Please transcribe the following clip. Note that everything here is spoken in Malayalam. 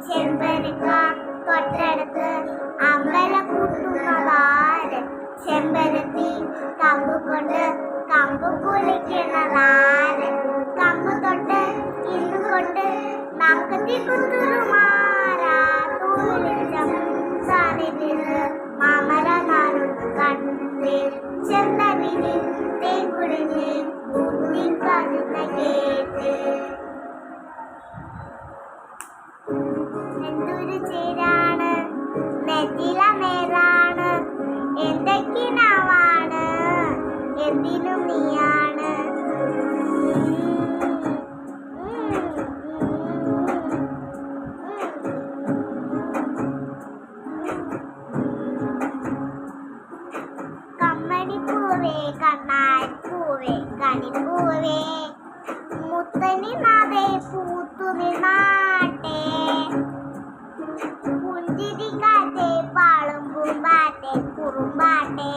ചെമ്പരക്ക തൊട്ടടുത്ത് അമ്പല കൂട്ടുന്നതാര്? ചെമ്പരത്തി കമ്പ് കൊണ്ട് കമ്പ് കുളിക്കുന്നതാര്? കമ്പ് തൊട്ട് ഇന്നുകൊണ്ട് നാക്കത്തി കുത്തുറുമാരാ തൂലിച്ചം സാന്നിധ്യത്ത് മാമല നാടുന്നു കണ്ടേ ചെന്തമിനി തേൻ കുടിഞ്ഞ് ബുദ്ധി കരുന്ന കേട്ട്. എന്തൊരു ചേരാണ് നെറ്റില നേരാണ് എന്തൊക്കിനാവാണ് എന്തിനും നീയാണ്. കമ്മണിപ്പൂവേ കണ്ണാടിപ്പൂവേ കണിപ്പൂവേ മുത്തനി നാദേ പൂത്തു നിന്നാട്ടെ പുഞ്ചിരിക്കാട്ടെ പാളും പൂമ്പാട്ടെ കുറുമ്പാട്ടെ.